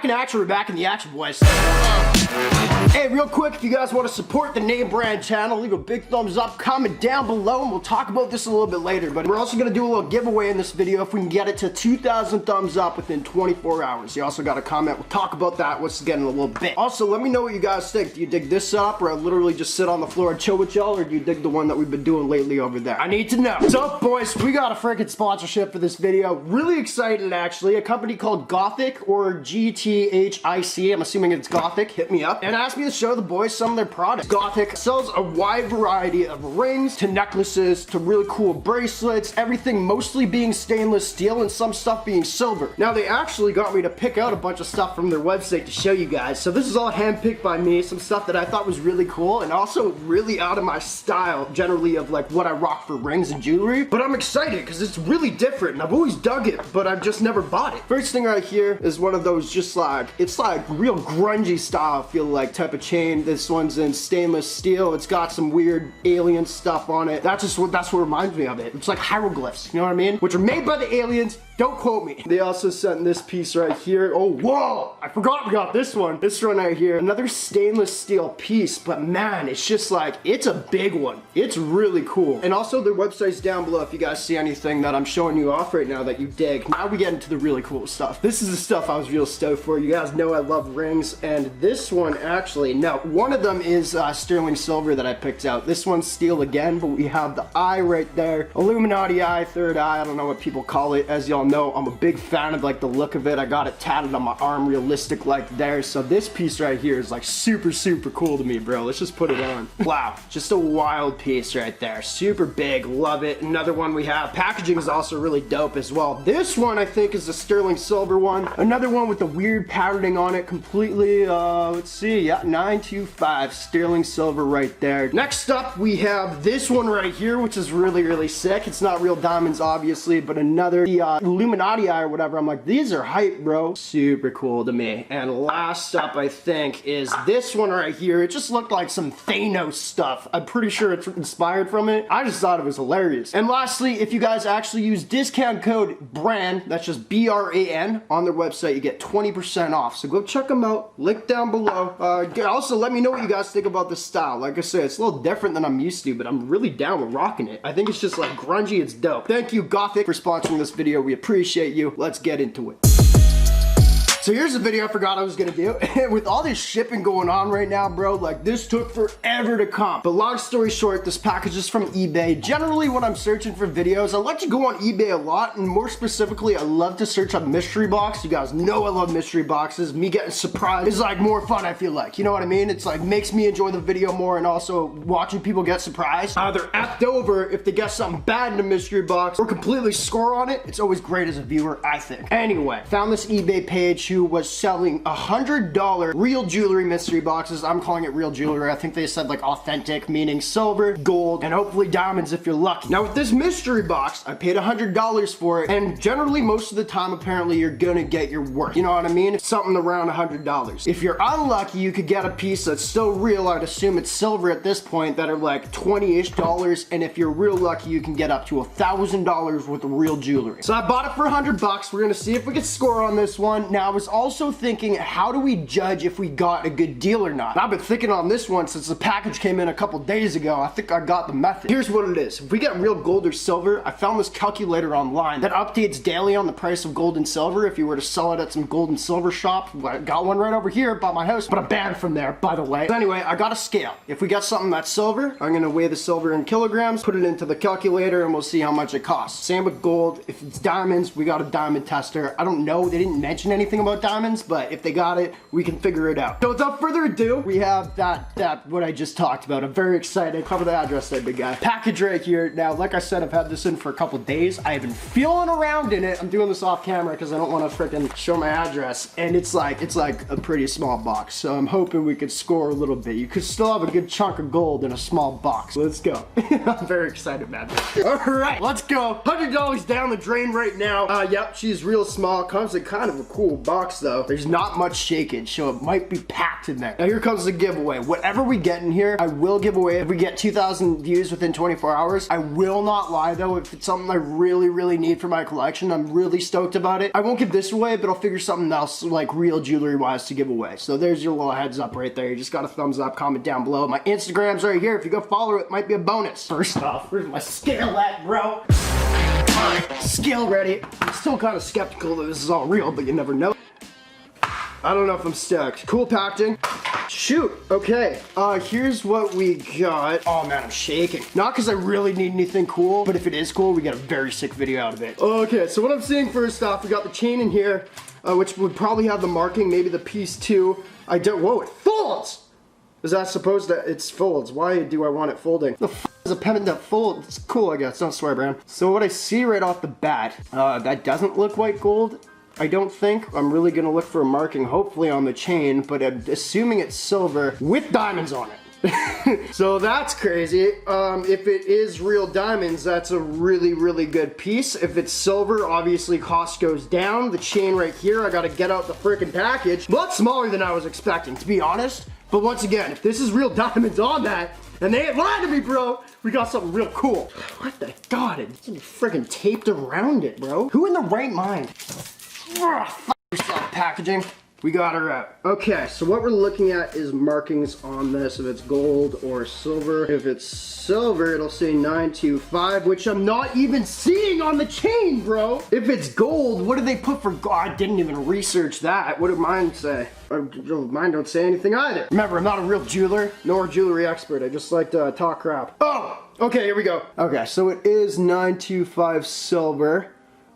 back in action. We're back in the action, boys. Hey, real quick, if you guys want to support the NameBran channel, leave a big thumbs up, comment down below, and we'll talk about this a little bit later. But we're also going to do a little giveaway in this video if we can get it to 2,000 thumbs up within 24 hours. You also got a comment. We'll talk about that once again in a little bit. Also, let me know what you guys think. Do you dig this up, or I literally just sit on the floor and chill with y'all, or do you dig the one that we've been doing lately over there? I need to know. So, boys, we got a freaking sponsorship for this video. Really excited, actually. A company called Gothic, or GTHIC. I'm assuming it's Gothic. Hit me up and asked me to show the boys some of their products. Gothic sells a wide variety of rings to necklaces to really cool bracelets, everything mostly being stainless steel and some stuff being silver. Now, they actually got me to pick out a bunch of stuff from their website to show you guys. So this is all handpicked by me, some stuff that I thought was really cool and also really out of my style generally of like what I rock for rings and jewelry. But I'm excited because it's really different and I've always dug it, but I've just never bought it. First thing right here is one of those just like, it's like real grungy style, I feel like, type of chain. This one's in stainless steel. It's got some weird alien stuff on it. That's what reminds me of it. It's like hieroglyphs, you know what I mean? Which are made by the aliens. Don't quote me. They also sent this piece right here. Oh, whoa! I forgot we got this one. This one right here. Another stainless steel piece, but man, it's just like, it's a big one. It's really cool. And also their website's down below if you guys see anything that I'm showing you off right now that you dig. Now we get into the really cool stuff. This is the stuff I was real stoked for. You guys know I love rings, and this one actually, no, one of them is sterling silver that I picked out. This one's steel again, but we have the eye right there. Illuminati eye, third eye, I don't know what people call it. As y'all know, I'm a big fan of like the look of it. I got it tatted on my arm realistic like there. So this piece right here is like super cool to me, bro. Let's just put it on. Wow, just a wild piece right there. Super big, love it. Another one we have. Packaging is also really dope as well. This one I think is the sterling silver one. Another one with the weird patterning on it completely. Let's see, yeah, 925 sterling silver right there. Next up we have this one right here, which is really sick. It's not real diamonds obviously, but another Illuminati eye or whatever. I'm like, these are hype, bro. Super cool to me. And last up I think is this one right here. It just looked like some Thanos stuff. I'm pretty sure it's inspired from it. I just thought it was hilarious. And lastly, if you guys actually use discount code BRAN, that's just B-R-A-N, on their website, you get 20% off. So go check them out. Link down below. Also, let me know what you guys think about this style. Like I said, it's a little different than I'm used to, but I'm really down with rocking it. I think it's just like grungy. It's dope. Thank you, Gothic, for sponsoring this video. We appreciate you. Let's get into it. So here's the video I forgot I was gonna do. With all this shipping going on right now, bro, like this took forever to come. But long story short, this package is from eBay. Generally, when I'm searching for videos, I like to go on eBay a lot, and more specifically, I love to search on mystery box. You guys know I love mystery boxes. Me getting surprised is like more fun, I feel like. You know what I mean? It's like makes me enjoy the video more, and also watching people get surprised. Either effed over if they get something bad in a mystery box, or completely score on it. It's always great as a viewer, I think. Anyway, found this eBay page who was selling $100 real jewelry mystery boxes. I'm calling it real jewelry. I think they said like authentic, meaning silver, gold, and hopefully diamonds if you're lucky. Now with this mystery box, I paid $100 for it, and generally most of the time apparently you're gonna get your worth. You know what I mean? It's something around $100. If you're unlucky, you could get a piece that's still real. I'd assume it's silver at this point, that are like $20-ish, and if you're real lucky, you can get up to $1,000 worth of real jewelry. So I bought it for $100. We're gonna see if we can score on this one. Now I was also thinking, how do we judge if we got a good deal or not? I've been thinking on this one since the package came in a couple days ago. I think I got the method. Here's what it is. If we get real gold or silver, I found this calculator online that updates daily on the price of gold and silver if you were to sell it at some gold and silver shop. I got one right over here by my house, but I'm banned from there, by the way. So anyway, I got a scale. If we got something that's silver, I'm gonna weigh the silver in kilograms, put it into the calculator, and we'll see how much it costs. Same with gold. If it's diamonds, we got a diamond tester. I don't know, they didn't mention anything about diamonds, but if they got it, we can figure it out. So without further ado, we have that what I just talked about. I'm very excited. Cover the address there, big guy. Package right here. Now, like I said, I've had this in for a couple days. I have been feeling around in it. I'm doing this off camera because I don't want to freaking show my address. And it's like a pretty small box. So I'm hoping we could score a little bit. You could still have a good chunk of gold in a small box. Let's go. I'm very excited, man. All right, let's go. $100 down the drain right now. Yep, she's real small. Comes in kind of a cool box. box though. There's not much shakage, so it might be packed in there. Now here comes the giveaway. Whatever we get in here, I will give away. If we get 2,000 views within 24 hours, I will not lie though. If it's something I really need for my collection, I'm really stoked about it. I won't give this away, but I'll figure something else like real jewelry wise to give away. So there's your little heads up right there. You just got a thumbs up, comment down below. My Instagram's right here. If you go follow it, might be a bonus. First off, where's my scale at, bro? Alright, scale ready. I'm still kind of skeptical that this is all real, but you never know. I don't know if I'm stoked. Cool packaging. Shoot, okay. Here's what we got. Oh man, I'm shaking. Not because I really need anything cool, but if it is cool, we get a very sick video out of it. Okay, so what I'm seeing first off, we got the chain in here, which would probably have the marking, maybe the piece too. Whoa, it folds! Is that supposed to, it's folds. Why do I want it folding? The f is a pendant that folds? It's cool, I guess, don't swear, Bran. So what I see right off the bat, that doesn't look white gold. I don't think. I'm really gonna look for a marking, hopefully on the chain, but I'm assuming it's silver with diamonds on it. So that's crazy. If it is real diamonds, that's a really good piece. If it's silver, obviously cost goes down. The chain right here, I gotta get out the freaking package. A lot smaller than I was expecting, to be honest. But once again, if this is real diamonds on that, and they ain't lying to me, bro, we got something real cool. What the god, it's freaking taped around it, bro. Who in the right mind? F yourself, packaging. We got her out. Okay, so what we're looking at is markings on this, if it's gold or silver. If it's silver, it'll say 925, which I'm not even seeing on the chain, bro. If it's gold, what do they put for gold? I didn't even research that. What did mine say? Mine don't say anything either. Remember, I'm not a real jeweler, nor a jewelry expert. I just like to talk crap. Oh, okay, here we go. Okay, so it is 925 silver.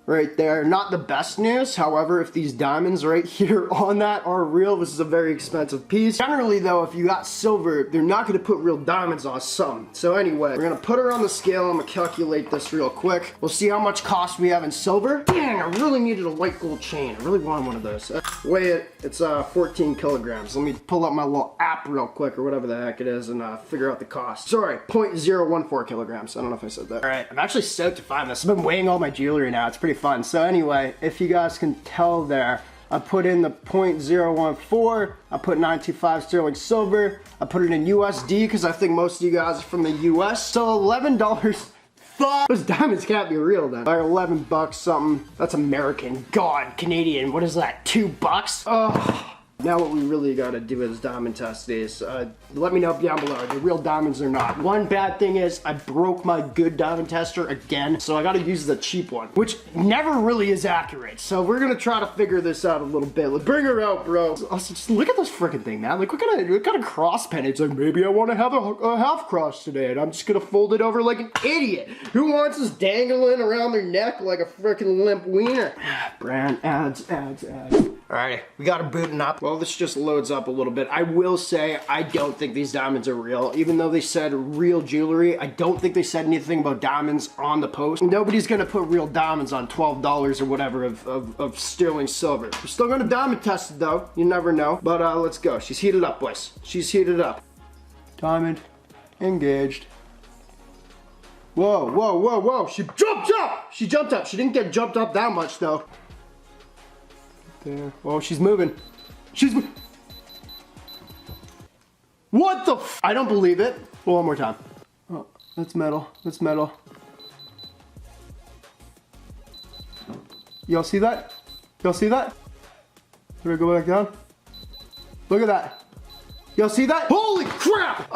Right there. Not the best news. However, if these diamonds right here on that are real, this is a very expensive piece. Generally though, if you got silver, they're not going to put real diamonds on some. So anyway, we're going to put her on the scale. I'm going to calculate this real quick. We'll see how much cost we have in silver. Dang, I really needed a white gold chain. I really wanted one of those. Weigh it. It's 14 kilograms. Let me pull up my little app real quick or whatever the heck it is and figure out the cost. Sorry, 0.014 kilograms. I don't know if I said that. All right, I'm actually stoked to find this. I've been weighing all my jewelry now. It's pretty fun. So anyway, if you guys can tell there, I put in the 0.014, I put 925 sterling silver, I put it in USD because I think most of you guys are from the US. So $11. Fuck. Those diamonds can't be real then. Like 11 bucks something. That's American. God, Canadian. What is that? $2? Ugh. Now what we really gotta do is diamond test these. Let me know down below, are they real diamonds or not? One bad thing is I broke my good diamond tester again, so I gotta use the cheap one, which never really is accurate. So we're gonna try to figure this out a little bit. Let's bring her out, bro. Also, just look at this freaking thing, man. Like, what kind of cross pen? It's like, maybe I want to have a half cross today, and I'm just gonna fold it over like an idiot. Who wants this dangling around their neck like a freaking limp wiener? Brand ads. Alright, we got her booting up. Well, this just loads up a little bit. I will say, I don't think these diamonds are real. Even though they said real jewelry, I don't think they said anything about diamonds on the post. Nobody's gonna put real diamonds on $12 or whatever of sterling silver. We're still gonna diamond test it though. You never know. But let's go. She's heated up, boys. She's heated up. Diamond engaged. Whoa. She jumped up! She jumped up. She didn't get jumped up that much though. There. Oh, she's moving. What the f? I don't believe it. One more time. Oh, that's metal. That's metal. Y'all see that? Y'all see that? Should I go back down? Look at that. Y'all see that? Holy crap!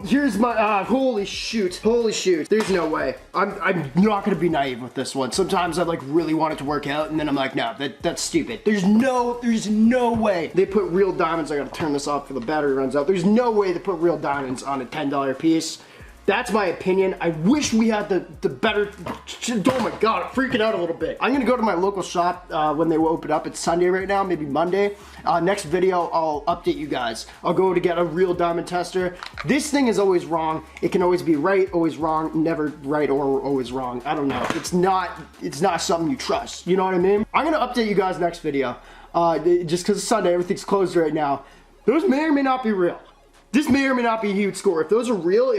Here's my, holy shoot. There's no way. I'm not gonna be naive with this one. Sometimes I like really want it to work out and then I'm like, no, that's stupid. There's no way they put real diamonds. I gotta turn this off before the battery runs out. There's no way they put real diamonds on a $10 piece. That's my opinion. I wish we had the better, oh my God, I'm freaking out a little bit. I'm gonna go to my local shop when they will open up. It's Sunday right now, maybe Monday. Next video, I'll update you guys. I'll go to get a real diamond tester. This thing is always wrong. It can always be right, always wrong, never right or always wrong. I don't know. It's not something you trust. You know what I mean? I'm gonna update you guys next video. Just because it's Sunday, everything's closed right now. Those may or may not be real. This may or may not be a huge score. If those are real,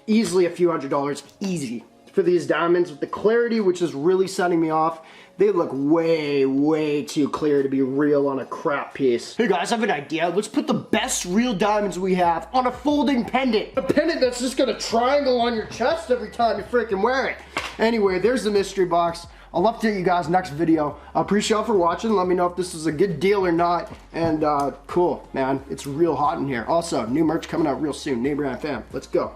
easily a few $100, easy. for these diamonds with the clarity, which is really setting me off. They look way, way too clear to be real on a crap piece. Hey guys, I have an idea. Let's put the best real diamonds we have on a folding pendant. A pendant that's just gonna triangle on your chest every time you freaking wear it. Anyway, there's the mystery box. I'll update you guys next video. I appreciate y'all for watching. Let me know if this is a good deal or not. And cool, man. It's real hot in here. Also, new merch coming out real soon. NameBran fam, let's go.